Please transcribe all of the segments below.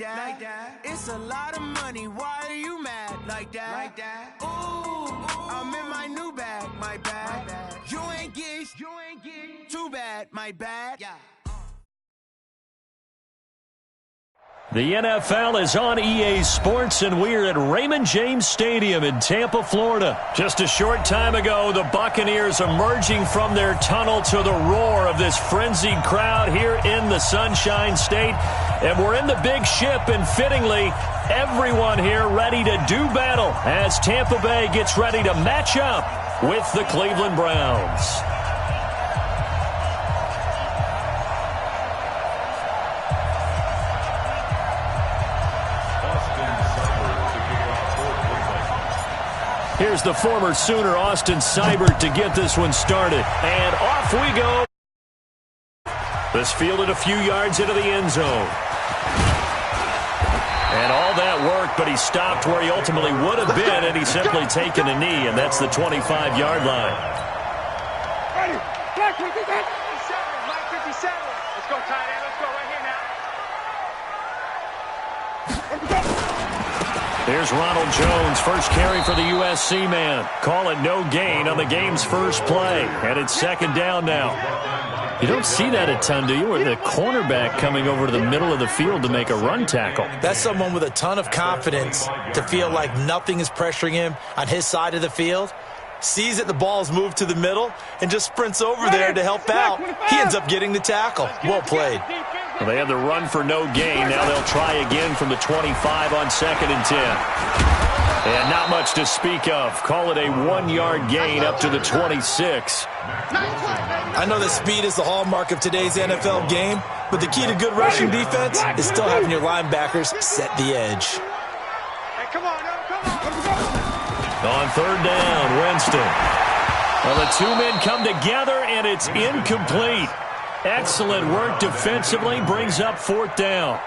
that. It's a lot of money. Why are you mad like that? Ooh, I'm in my new bag. My bad. You ain't get too bad. My bad. The NFL is on EA Sports, and we're at Raymond James Stadium in Tampa, Florida. Just a short time ago, the Buccaneers emerging from their tunnel to the roar of this frenzied crowd here in the Sunshine State. And we're in the big ship, and fittingly, everyone here ready to do battle as Tampa Bay gets ready to match up with the Cleveland Browns. Here's the former Sooner, Austin Seibert, to get this one started. And off we go. This fielded a few yards into the end zone. And all that work, but he stopped where he ultimately would have been, and he's simply taken a knee, and that's the 25-yard line. Ready. Black 57. Black 57. Let's go, tight end. Let's go right here now. There's Ronald Jones, first carry for the USC man. Call it no gain on the game's first play. And it's second down now. You don't see that a ton, do you? Where the cornerback coming over to the middle of the field to make a run tackle. That's someone with a ton of confidence to feel like nothing is pressuring him on his side of the field. Sees that the ball's moved to the middle and just sprints over there to help out. He ends up getting the tackle. Well played. Well, they had the run for no gain. Now they'll try again from the 25 on 2nd and 10. And not much to speak of. Call it a 1-yard gain up to the 26. I know that speed is the hallmark of today's NFL game, but the key to good rushing defense is still having your linebackers set the edge. Hey, come on, come on. On 3rd down, Winston. Well, the two men come together, and it's incomplete. Excellent work defensively, brings up 4th down.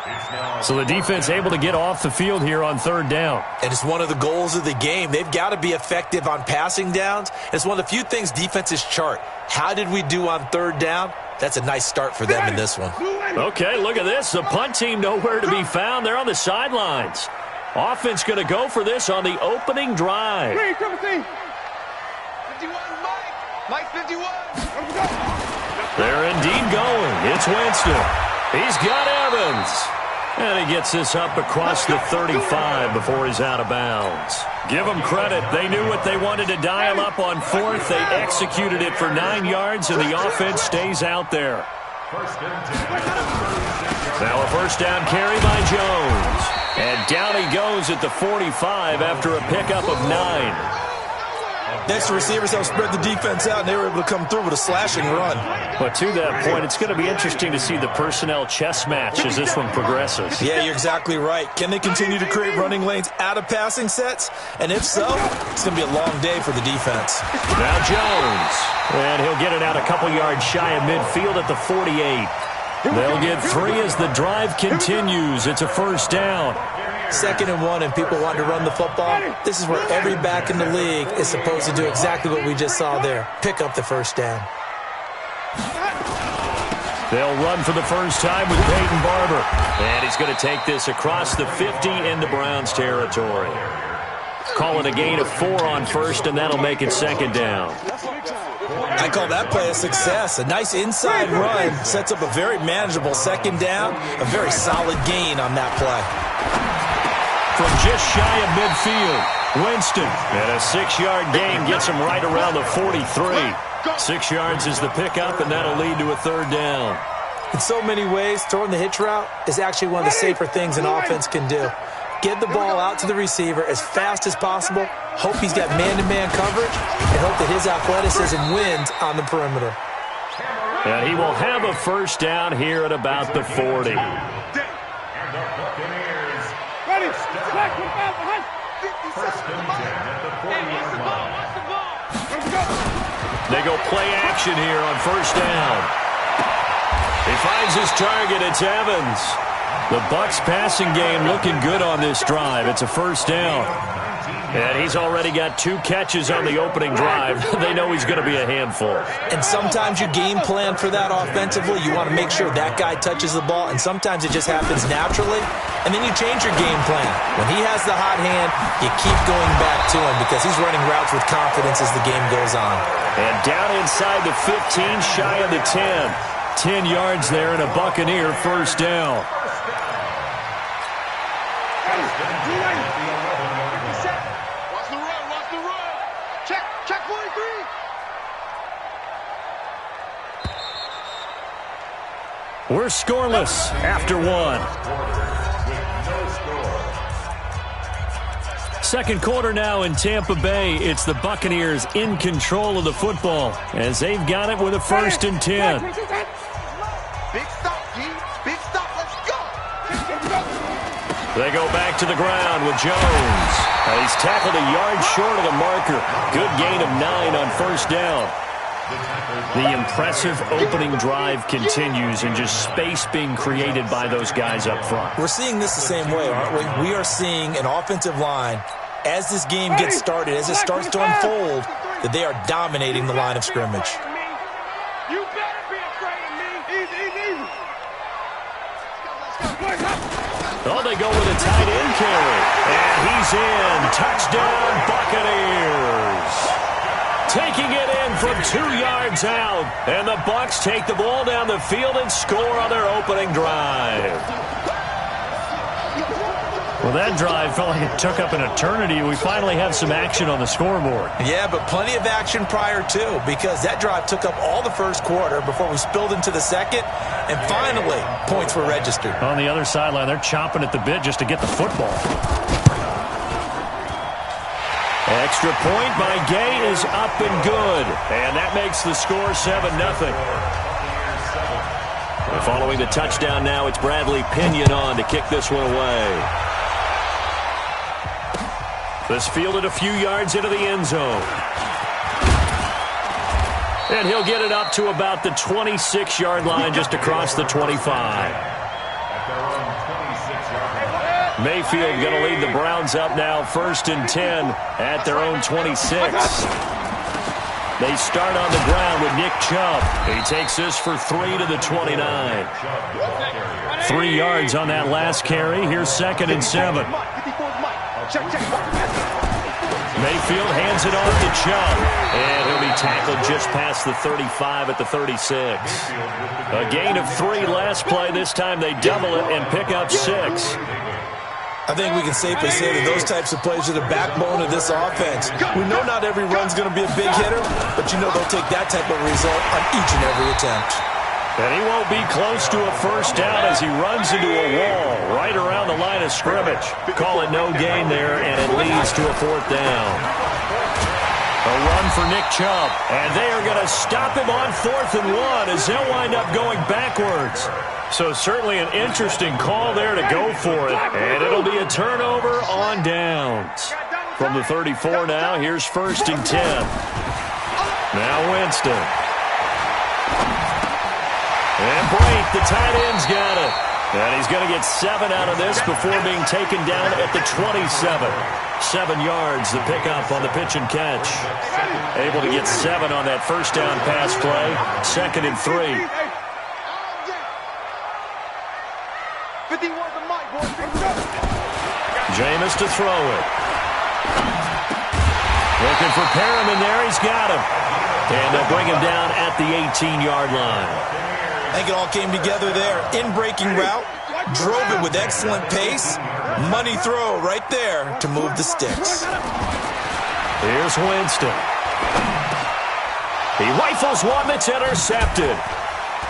So the defense able to get off the field here on 3rd down. And it's one of the goals of the game. They've got to be effective on passing downs. It's one of the few things defenses chart. How did we do on 3rd down? That's a nice start for them in this one. Okay, look at this. The punt team nowhere to be found. They're on the sidelines. Offense going to go for this on the opening drive. 51, Mike 51. They're indeed going. It's Winston. He's got Evans. And he gets this up across the 35 before he's out of bounds. Give them credit. They knew what they wanted to dial up on 4th. They executed it for 9 yards, and the offense stays out there. Now a first down carry by Jones. And down he goes at the 45 after a pickup of 9. Next, the receivers have spread the defense out, and they were able to come through with a slashing run. But to that point, it's going to be interesting to see the personnel chess match as this one progresses. Yeah, you're exactly right. Can they continue to create running lanes out of passing sets? And if so, it's going to be a long day for the defense. Now Jones. And he'll get it out a couple yards shy of midfield at the 48. They'll get 3 as the drive continues. It's a first down. 2nd and 1, and people want to run the football. This is where every back in the league is supposed to do exactly what we just saw there. Pick up the first down. They'll run for the first time with Peyton Barber. And he's going to take this across the 50 into Browns territory. Call it a gain of 4 on 1st, and that'll make it 2nd down. I call that play a success. A nice inside run sets up a very manageable 2nd down. A very solid gain on that play. From just shy of midfield, Winston. And a 6-yard gain gets him right around the 43. 6 yards is the pickup, and that'll lead to a 3rd down. In so many ways, throwing the hitch route is actually one of the safer things an offense can do. Get the ball out to the receiver as fast as possible, hope he's got man-to-man coverage, and hope that his athleticism wins on the perimeter. And he will have a first down here at about the 40. They go play action here on first down. He finds his target. It's Evans. The Bucs passing game looking good on this drive. It's a first down. And he's already got 2 catches on the opening drive. They know he's going to be a handful. And sometimes you game plan for that offensively. You want to make sure that guy touches the ball, and sometimes it just happens naturally. And then you change your game plan. When he has the hot hand, you keep going back to him because he's running routes with confidence as the game goes on. And down inside the 15, shy of the 10. 10 yards there and a Buccaneer first down. Check 43. We're scoreless after 1. Second quarter now in Tampa Bay. It's the Buccaneers in control of the football as they've got it with a 1st and 10. Big stop, G. Big stop. Let's go. They go back to the ground with Jones. He's tackled a yard short of the marker. Good gain of 9 on first down. The impressive opening drive continues and just space being created by those guys up front. We're seeing this the same way, aren't we? We are seeing an offensive line, as this game gets started, as it starts to unfold, that they are dominating the line of scrimmage. You better be afraid of me. Easy. Oh, they go with a tight end carry. And he's in. Touchdown, Buccaneers. Taking it in from 2 yards out. And the Bucs take the ball down the field and score on their opening drive. Well, that drive felt like it took up an eternity. We finally have some action on the scoreboard. Yeah, but plenty of action prior to, because that drive took up all the first quarter before we spilled into the second, and finally, points were registered. On the other sideline, they're chomping at the bit just to get the football. Extra point by Gay is up and good, and that makes the score 7-0. Following the touchdown now, it's Bradley Pinion on to kick this one away. This fielded a few yards into the end zone. And he'll get it up to about the 26-yard line just across the 25. Mayfield going to lead the Browns up now 1st and 10 at their own 26. They start on the ground with Nick Chubb. He takes this for 3 to the 29. 3 yards on that last carry. Here's 2nd and 7. Mayfield hands it off to Chubb. And he'll be tackled just past the 35 at the 36. A gain of 3 last play. This time they double it and pick up 6. I think we can safely say that those types of plays are the backbone of this offense. We know not every run's going to be a big hitter, but you know they'll take that type of result on each and every attempt. And he won't be close to a first down as he runs into a wall right around the line of scrimmage. Call it no gain there, and it leads to a 4th down. A run for Nick Chubb, and they are going to stop him on 4th and 1 as they'll wind up going backwards. So certainly an interesting call there to go for it, and it'll be a turnover on downs. From the 34 now, here's 1st and 10. Now Winston. And Brake, the tight end's got it. And he's going to get 7 out of this before being taken down at the 27. 7 yards, the pickup on the pitch and catch. Able to get 7 on that first down pass play. 2nd and 3. Jameis to throw it. Looking for Perriman there. He's got him. And they'll bring him down at the 18-yard line. I think it all came together there. In-breaking route. Drove it with excellent pace. Money throw right there to move the sticks. Here's Winston. He rifles one that's intercepted.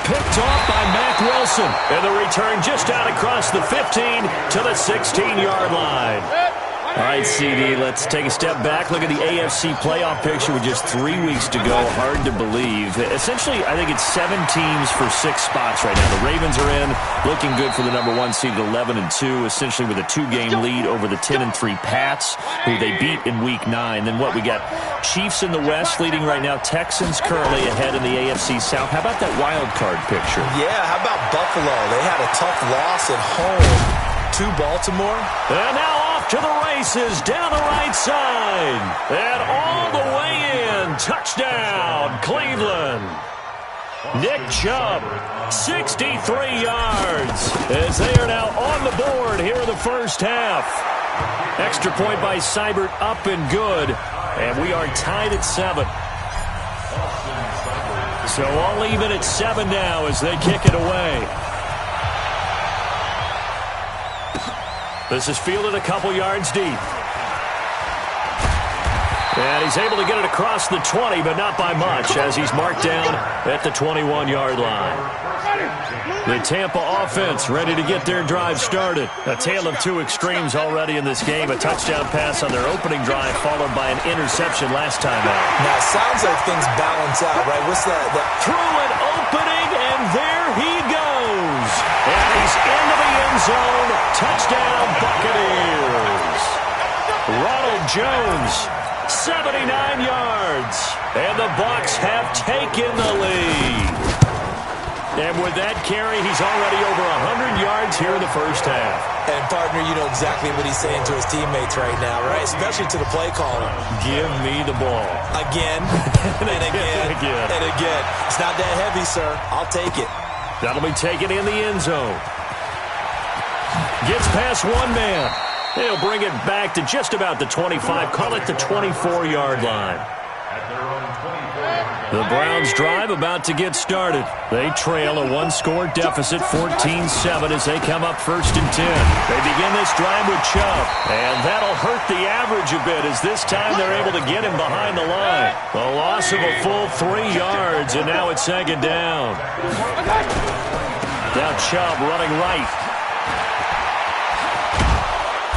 Picked off by Mack Wilson. And the return just out across the 15 to the 16-yard line. All right, CD, let's take a step back. Look at the AFC playoff picture with just 3 weeks to go. Hard to believe. Essentially, I think it's 7 teams for 6 spots right now. The Ravens are in, looking good for the number 1 seed at 11-2, essentially with a 2-game lead over the 10-3 Pats, who they beat in Week 9. Then what, we got Chiefs in the West leading right now. Texans currently ahead in the AFC South. How about that wild card picture? Yeah, how about Buffalo? They had a tough loss at home to Baltimore. And now off to the races down the right side. And all the way in. Touchdown, Cleveland. Nick Chubb, 63 yards, as they are now on the board here in the first half. Extra point by Seibert, up and good, and we are tied at 7. So all even at 7 now as they kick it away. This is fielded a couple yards deep. And he's able to get it across the 20, but not by much, as he's marked down at the 21-yard line. The Tampa offense ready to get their drive started. A tale of two extremes already in this game. A touchdown pass on their opening drive, followed by an interception last time out. Now, it sounds like things balance out, right? What's that? Through an opening, and there he goes. And he's into the end zone. Touchdown, Buccaneers. Ronald Jones, 79 yards, and the Bucs have taken the lead. And with that carry, he's already over 100 yards here in the first half. And, partner, you know exactly what he's saying to his teammates right now, right? Especially to the play caller. Give me the ball. Again, and again, and again. It's not that heavy, sir. I'll take it. That'll be taken in the end zone. Gets past one man. He'll bring it back to just about the 25. Call it the 24-yard line. The Browns drive about to get started. They trail a one-score deficit, 14-7, as they come up 1st and 10. They begin this drive with Chubb, and that'll hurt the average a bit, as this time they're able to get him behind the line. A loss of a full 3 yards, and now it's 2nd down. Now Chubb running right.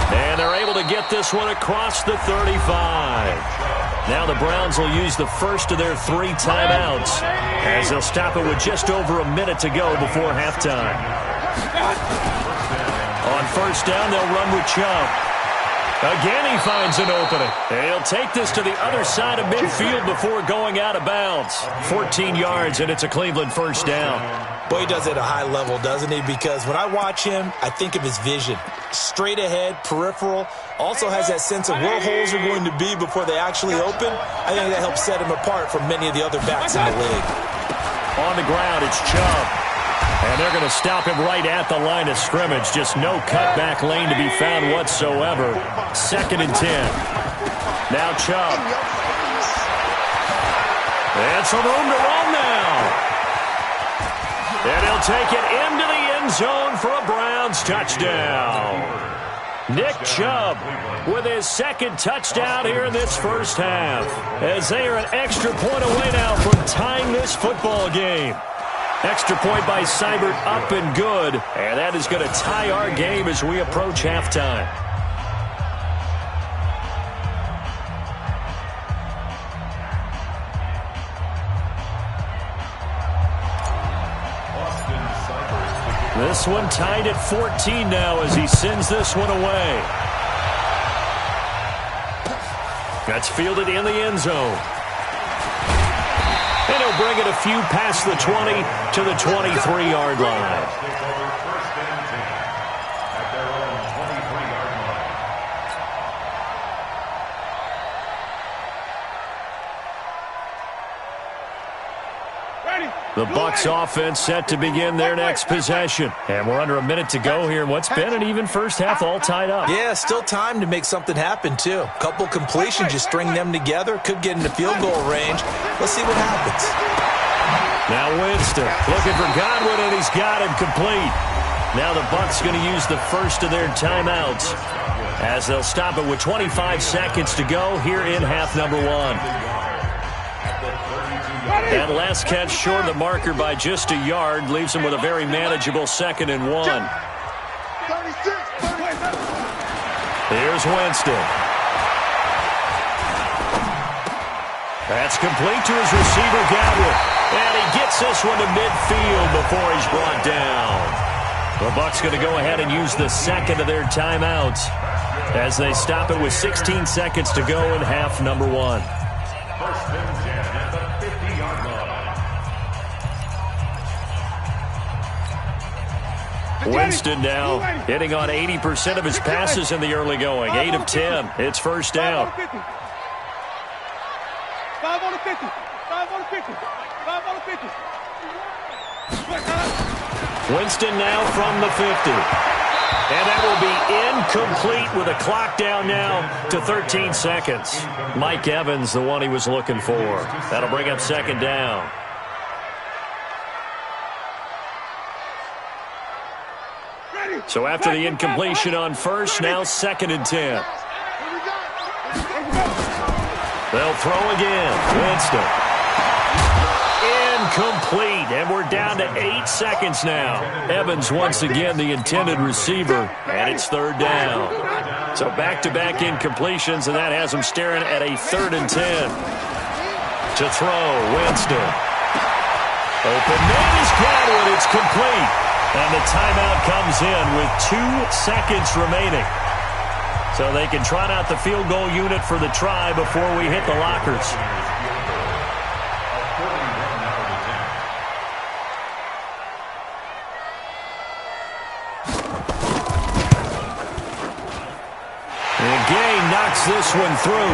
And they're able to get this one across the 35. Now the Browns will use the first of their 3 timeouts, as they'll stop it with just over a minute to go before halftime. On 1st down, they'll run with Chubb. Again, he finds an opening. He'll take this to the other side of midfield before going out of bounds. 14 yards, and it's a Cleveland 1st down. Boy, he does it at a high level, doesn't he? Because when I watch him, I think of his vision. Straight ahead, peripheral. Also has that sense of where holes are going to be before they actually open. I think that helps set him apart from many of the other backs in the league. On the ground, it's Chubb. And they're going to stop him right at the line of scrimmage. Just no cutback lane to be found whatsoever. 2nd and 10. Now Chubb. And some room to run now. And he'll take it into the end zone for a Browns touchdown. Nick Chubb with his 2nd touchdown here in this first half, as they are an extra point away now from tying this football game. Extra point by Seibert, up and good, and that is going to tie our game as we approach halftime. This one tied at 14 now as he sends this one away. That's fielded in the end zone. And he'll bring it a few past the 20 to the 23-yard line. The Bucs offense set to begin their next possession. And we're under a minute to go here in what's been an even first half, all tied up. Yeah, still time to make something happen, too. A couple completions, just string them together. Could get into field goal range. Let's see what happens. Now Winston looking for Godwin, and he's got him complete. Now the Bucs going to use the first of their timeouts, as they'll stop it with 25 seconds to go here in half number 1. And last catch short of the marker by just a yard leaves him with a very manageable 2nd and 1. Here's Winston. That's complete to his receiver, Godwin. And he gets this one to midfield before he's brought down. The Bucs going to go ahead and use the 2nd of their timeouts, as they stop it with 16 seconds to go in half number 1. Winston now hitting on 80% of his passes in the early going. 8 of 10. It's first down. 5 on the 50. 5 on the 50. 5 on the 50. Winston now from the 50. And that will be incomplete with a clock down now to 13 seconds. Mike Evans, the one he was looking for. That'll bring up second down. So after the incompletion on first, now 2nd and 10. They'll throw again. Winston. Incomplete, and we're down to 8 seconds now. Evans once again the intended receiver, and it's 3rd down. So back-to-back incompletions, and that has him staring at a 3rd and 10. To throw, Winston. Open man is Godwin. It's complete. And the timeout comes in with 2 seconds remaining. So they can trot out the field goal unit for the try before we hit the lockers. And Gay knocks this one through.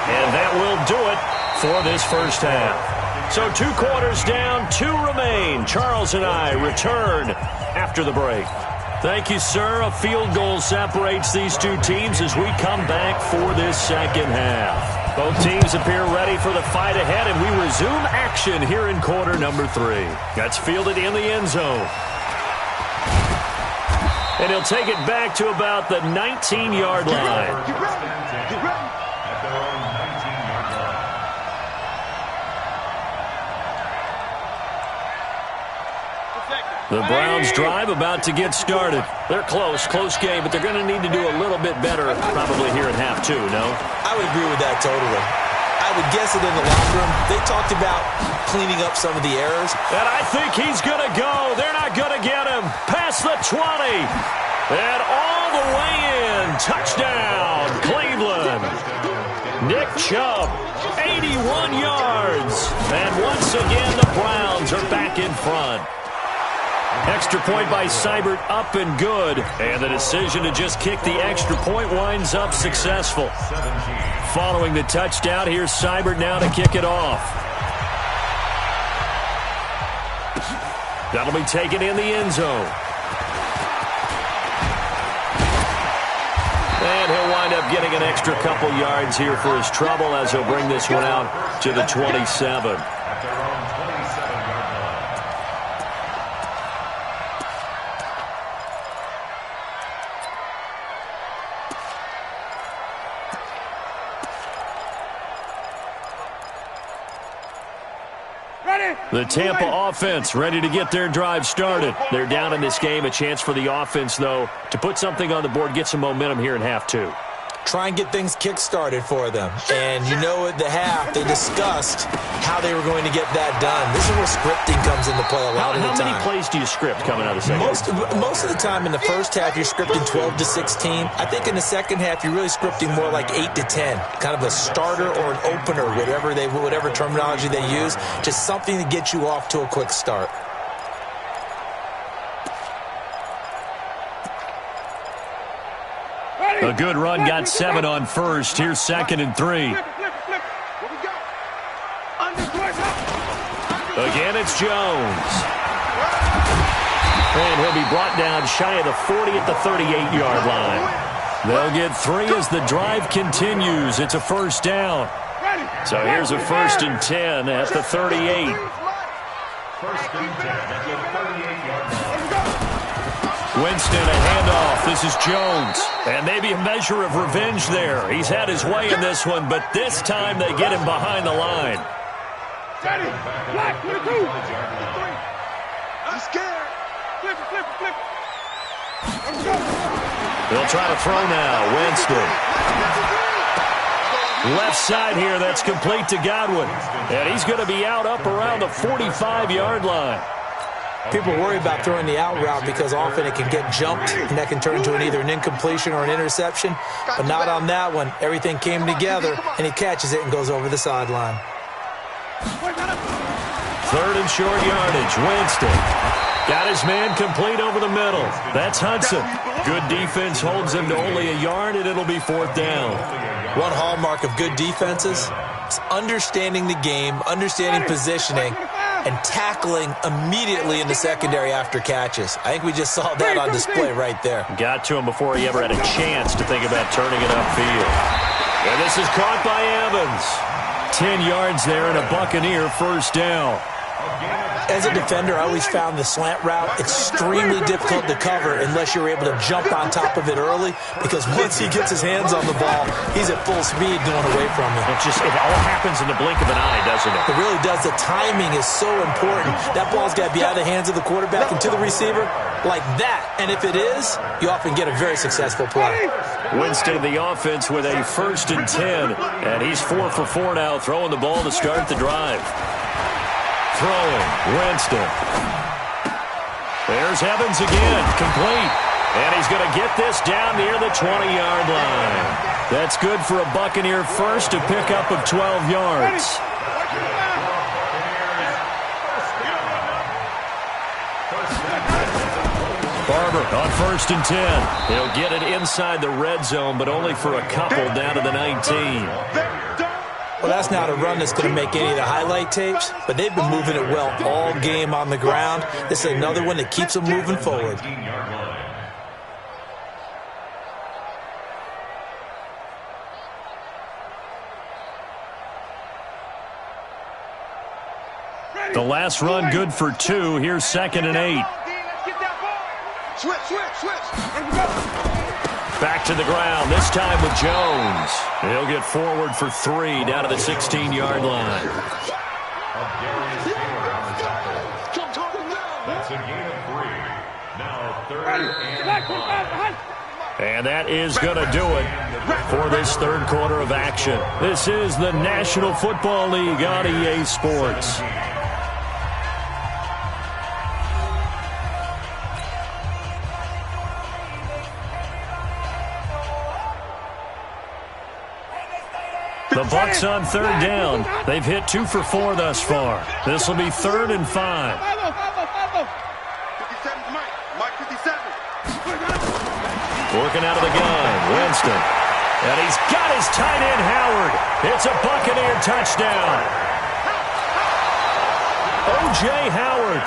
And that will do it for this first half. So 2 quarters down, 2 remain. Charles and I return after the break. Thank you, sir. A field goal separates these 2 teams as we come back for this second half. Both teams appear ready for the fight ahead, and we resume action here in quarter number 3. That's fielded in the end zone. And he'll take it back to about the 19-yard line. The Browns drive about to get started. They're close game, but they're going to need to do a little bit better probably here in half 2, no? I would agree with that totally. I would guess that in the locker room, they talked about cleaning up some of the errors. And I think he's going to go. They're not going to get him. Past the 20. And all the way in. Touchdown, Cleveland. Nick Chubb, 81 yards. And once again, the Browns are back in front. Extra point by Seibert, up and good. And the decision to just kick the extra point winds up successful. Following the touchdown, here's Seibert now to kick it off. That'll be taken in the end zone. And he'll wind up getting an extra couple yards here for his trouble as he'll bring this one out to the 27. The Tampa offense ready to get their drive started. They're down in this game. A chance for the offense, though, to put something on the board, get some momentum here in half 2. Try and get things kick-started for them. And you know at the half, they discussed how they were going to get that done. This is where scripting comes into play a lot of the time. How many plays do you script coming out of the second half? Most of the time in the first half, you're scripting 12 to 16. I think in the second half, you're really scripting more like 8 to 10. Kind of a starter or an opener, whatever terminology they use. Just something to get you off to a quick start. A good run, got 7 on first. Here's 2nd and 3. Again, it's Jones. And he'll be brought down shy of the 40 at the 38-yard line. They'll get 3 as the drive continues. It's a first down. So here's a 1st and 10 at the 38. 1st and 10 at the 38-yard line. Winston, a handoff. This is Jones. And maybe a measure of revenge there. He's had his way in this one, but this time they get him behind the line. Black, 22. I'm scared. Flip it. They'll try to throw now. Winston. Left side here, that's complete to Godwin. And he's going to be out up around the 45-yard line. People worry about throwing the out route because often it can get jumped, and that can turn into either an incompletion or an interception. But not on that one. Everything came together, and he catches it and goes over the sideline. 3rd and short yardage. Winston. Got his man complete over the middle. That's Hudson. Good defense holds him to only a yard, and it'll be 4th down. One hallmark of good defenses is understanding the game, understanding positioning, and tackling immediately in the secondary after catches. I think we just saw that on display right there. Got to him before he ever had a chance to think about turning it upfield. And this is caught by Evans. 10 yards there and a Buccaneer 1st down. As a defender, I always found the slant route extremely difficult to cover unless you're able to jump on top of it early, because once he gets his hands on the ball, he's at full speed going away from it. It all happens in the blink of an eye, doesn't it? It really does. The timing is so important. That ball's got to be out of the hands of the quarterback and to the receiver like that. And if it is, you often get a very successful play. Winston, the offense, with a 1st and 10, and he's 4 for 4 now, throwing the ball to start the drive. Throwing, Winston. There's Evans again, complete. And he's going to get this down near the 20-yard line. That's good for a Buccaneer first, a pickup of 12 yards. Barber on 1st and 10. He'll get it inside the red zone, but only for a couple down to the 19. Well, that's not a run that's going to make any of the highlight tapes, but they've been moving it well all game on the ground. This is another one that keeps them moving forward. The last run good for 2. Here's 2nd and 8. Switch. Back to the ground, this time with Jones. He'll get forward for 3 down to the 16-yard line. That's a gain of 3. Now 3rd and that is going to do it for this 3rd quarter of action. This is the National Football League on EA Sports. The Bucs on 3rd down. They've hit 2 for 4 thus far. This will be 3rd and 5. 57, Mike 57. Working out of the gun, Winston. And he's got his tight end, Howard. It's a Buccaneer touchdown. O.J. Howard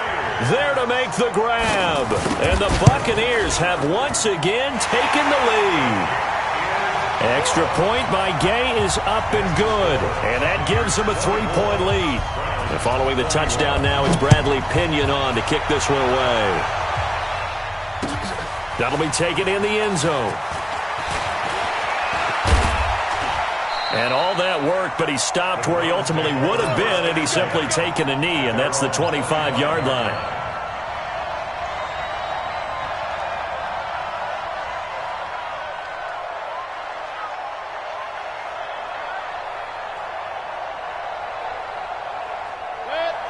there to make the grab. And the Buccaneers have once again taken the lead. Extra point by Gay is up and good, and that gives them a 3-point lead. And following the touchdown now, it's Bradley Pinion on to kick this one away. That'll be taken in the end zone. And all that work, but he stopped where he ultimately would have been had he simply taken a knee, and that's the 25-yard line.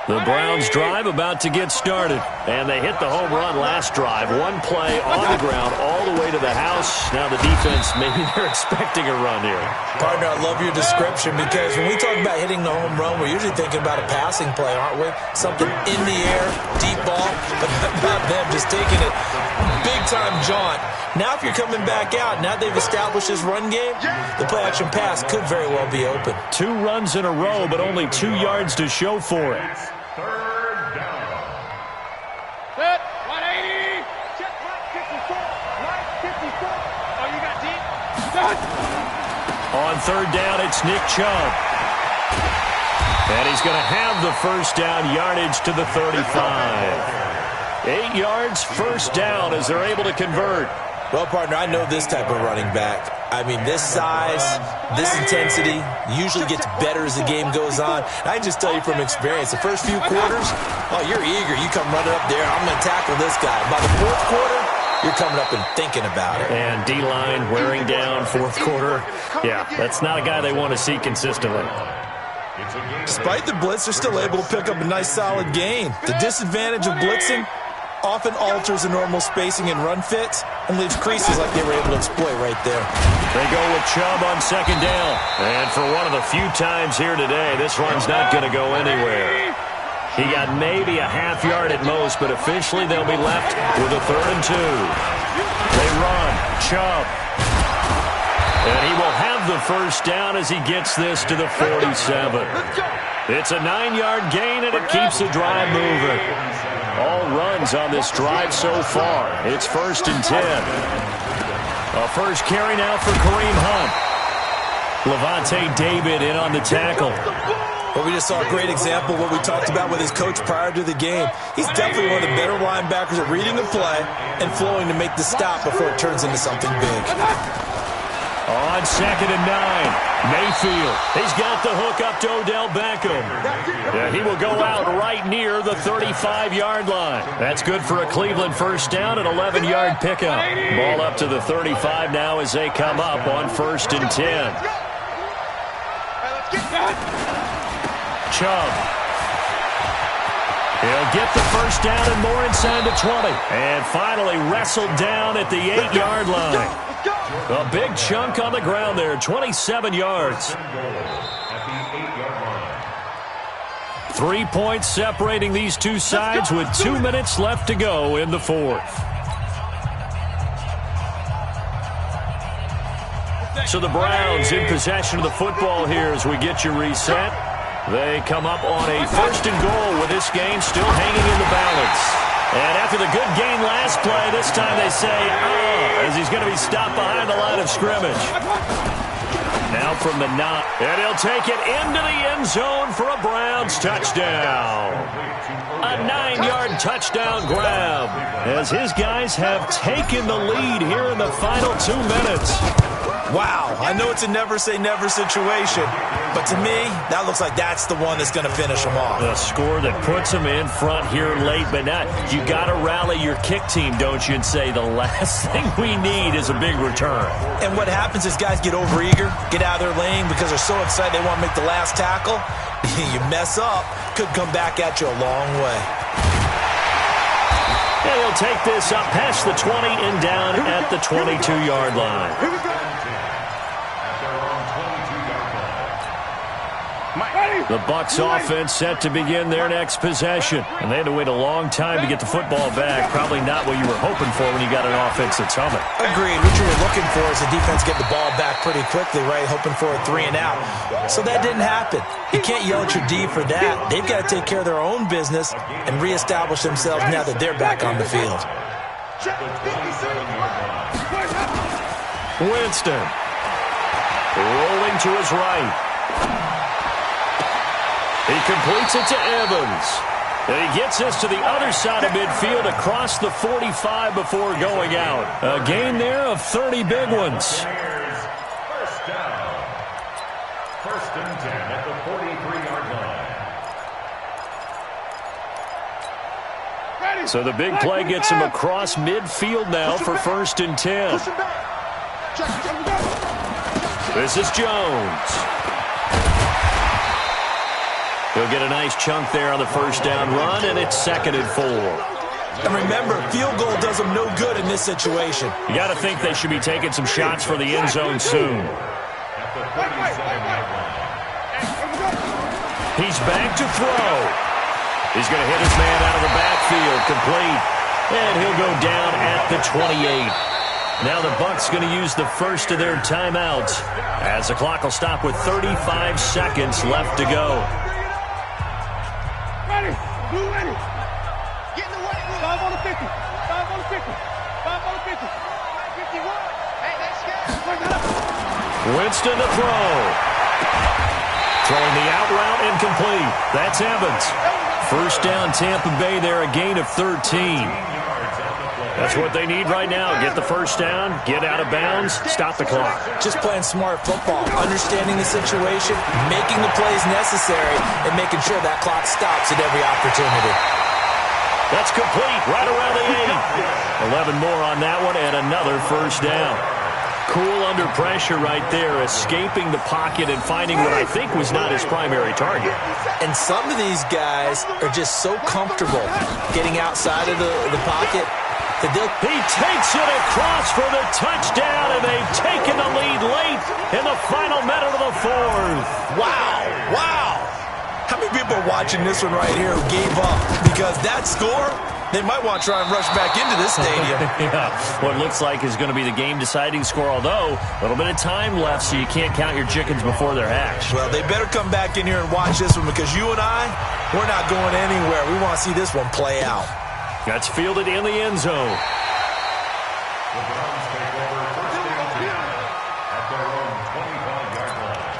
The Browns drive about to get started, and they hit the home run last drive. One play on the ground all the way to the house. Now the defense, maybe they're expecting a run here. Partner, I love your description, because when we talk about hitting the home run, we're usually thinking about a passing play, aren't we? Something in the air, deep ball, but about them just taking it big-time jaunt. Now if you're coming back out, now they've established this run game, the play-action pass could very well be open. 2 runs in a row, but only 2 yards to show for it. 3rd down. Set, 180. Check, Mike 54. Mike 54. Oh, you got deep? On 3rd down, it's Nick Chubb. And he's going to have the 1st down, yardage to the 35. 8 yards, 1st down as they're able to convert. Well, partner, I know this type of running back. I mean, this size, this intensity usually gets better as the game goes on. And I can just tell you from experience, the first few quarters, oh, you're eager. You come running up there, I'm going to tackle this guy. By the 4th quarter, you're coming up and thinking about it. And D-line wearing down 4th quarter. Yeah, that's not a guy they want to see consistently. Despite the blitz, they're still able to pick up a nice solid gain. The disadvantage of blitzing often alters the normal spacing and run fits and leaves creases like they were able to exploit right there. They go with Chubb on 2nd down. And for one of the few times here today, this run's not going to go anywhere. He got maybe a half yard at most, but officially they'll be left with a 3rd and 2. They run. Chubb. And he will have the first down as he gets this to the 47. It's a 9-yard gain, and it keeps the drive moving. All runs on this drive so far. It's 1st and 10. A first carry now for Kareem Hunt. Levante David in on the tackle. Well, we just saw a great example of what we talked about with his coach prior to the game. He's definitely one of the better linebackers at reading the play and flowing to make the stop before it turns into something big. On 2nd and 9, Mayfield. He's got the hook up to Odell Beckham. Yeah, he will go out right near the 35-yard line. That's good for a Cleveland first down, an 11-yard pickup. Ball up to the 35 now as they come up on 1st and 10. Chubb. He'll get the first down and more inside the 20. And finally wrestled down at the 8-yard line. A big chunk on the ground there, 27 yards. 3 points separating these two sides with 2 minutes left to go in the 4th. So the Browns in possession of the football here as we get you reset. They come up on a 1st and goal with this game still hanging in the balance. And after the good gain last play, this time they say, as he's going to be stopped behind the line of scrimmage. Now from the 9, and he'll take it into the end zone for a Browns touchdown. A 9-yard touchdown grab as his guys have taken the lead here in the final 2 minutes. Wow, I know it's a never-say-never situation, but to me, that looks like that's the one that's going to finish them off. A score that puts them in front here late, but not. You got to rally your kick team, don't you, and say the last thing we need is a big return. And what happens is guys get overeager, get out of their lane because they're so excited they want to make the last tackle. You mess up, could come back at you a long way. And he'll take this up past the 20 and down at the 22-yard line. The Bucs offense set to begin their next possession. And they had to wait a long time to get the football back. Probably not what you were hoping for when you got an offense that's humming. Agreed. What you were looking for is the defense get the ball back pretty quickly, right? Hoping for a 3 and out. So that didn't happen. You can't yell at your D for that. They've got to take care of their own business and reestablish themselves now that they're back on the field. Winston. Rolling to his right. He completes it to Evans. And he gets us to the other side of midfield across the 45 before going out. A gain there of 30 big ones. First down. 1st and 10 at the 43-yard line. So the big play gets him across midfield now for 1st and 10. This is Jones. He'll get a nice chunk there on the first down run, and it's 2nd and 4. And remember, field goal does them no good in this situation. You got to think they should be taking some shots for the end zone soon. He's back to throw. He's going to hit his man out of the backfield, complete. And he'll go down at the 28. Now the Bucs going to use the first of their timeouts as the clock will stop with 35 seconds left to go. Ready. Blue ready. Get in the way. 5 on the 50. 5 on the 50. 5 on the 50. 51. Hey, let's go. Winston to throw. Throwing the out route incomplete. That's Evans. First down Tampa Bay there, a gain of 13. That's what they need right now. Get the first down, get out of bounds, stop the clock. Just playing smart football, understanding the situation, making the plays necessary, and making sure that clock stops at every opportunity. That's complete, right around the 8. 11 more on that one, and another first down. Cool under pressure right there, escaping the pocket and finding what I think was not his primary target. And some of these guys are just so comfortable getting outside of the pocket. He takes it across for the touchdown, and they've taken the lead late in the final minute of the 4th. Wow, wow. How many people are watching this one right here who gave up? Because that score, they might want to try and rush back into this stadium. Yeah, what looks like is going to be the game-deciding score, although a little bit of time left, so you can't count your chickens before they're hatched. Well, they better come back in here and watch this one because you and I, we're not going anywhere. We want to see this one play out. That's fielded in the end zone. The Browns take over first and 10 at their own 25-yard line.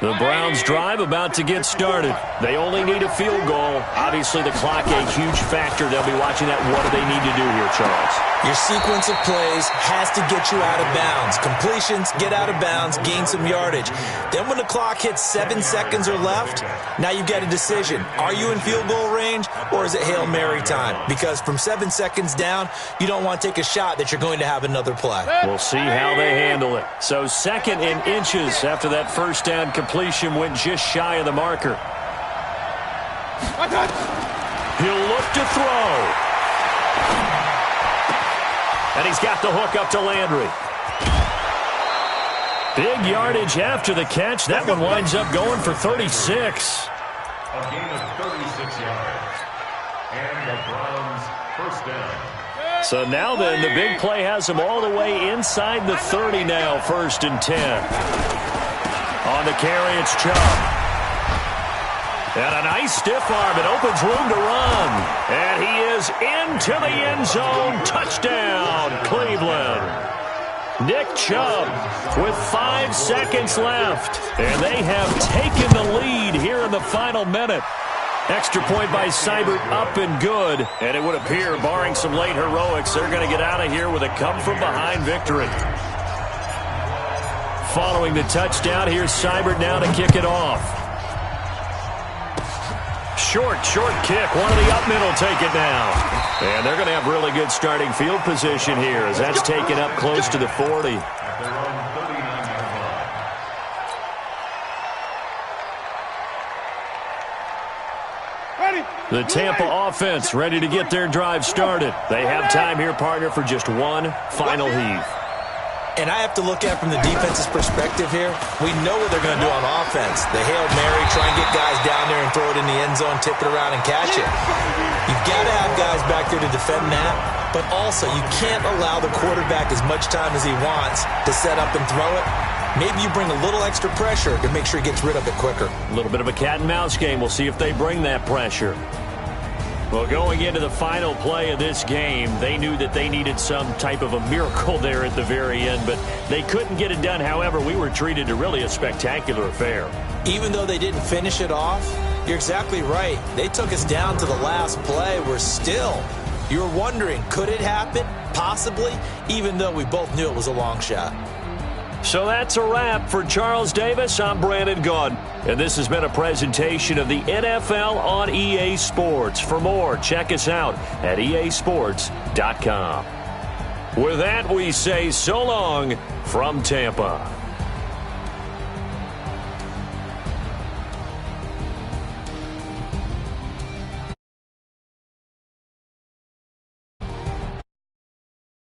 The Browns drive about to get started. They only need a field goal. Obviously, the clock a huge factor. They'll be watching that. What do they need to do here, Charles? Your sequence of plays has to get you out of bounds. Completions, get out of bounds, gain some yardage. Then when the clock hits 7 seconds or left, now you've got a decision. Are you in field goal range or is it Hail Mary time? Because from 7 seconds down, you don't want to take a shot that you're going to have another play. We'll see how they handle it. So 2nd and inches after that first down completion went just shy of the marker. He'll look to throw. And he's got the hook up to Landry. Big yardage after the catch. That one winds up going for 36. A gain of 36 yards. And the Browns first down. So now then, the big play has them all the way inside the 30 now, 1st and 10. On the carry, it's Chubb. And a nice stiff arm. It opens room to run. And he is into the end zone. Touchdown, Cleveland. Nick Chubb with 5 seconds left. And they have taken the lead here in the final minute. Extra point by Seibert, up and good. And it would appear, barring some late heroics, they're going to get out of here with a come-from-behind victory. Following the touchdown, here's Seibert now to kick it off. Short kick. One of the up middle take it now. And they're going to have really good starting field position here as that's taken up close to the 40. At their own 39-yard line. The Tampa offense ready to get their drive started. They have time here, partner, for just one final heave. And I have to look at it from the defense's perspective here. We know what they're going to do on offense. The Hail Mary, try and get guys down there and throw it in the end zone, tip it around and catch it. You've got to have guys back there to defend that, but also you can't allow the quarterback as much time as he wants to set up and throw it. Maybe you bring a little extra pressure to make sure he gets rid of it quicker. A little bit of a cat and mouse game. We'll see if they bring that pressure. Well, going into the final play of this game, they knew that they needed some type of a miracle there at the very end, but they couldn't get it done. However, we were treated to really a spectacular affair. Even though they didn't finish it off, you're exactly right. They took us down to the last play. We're still, you're wondering, could it happen? Possibly, even though we both knew it was a long shot. So that's a wrap. For Charles Davis, I'm Brandon Gaudin. And this has been a presentation of the NFL on EA Sports. For more, check us out at easports.com. With that, we say so long from Tampa.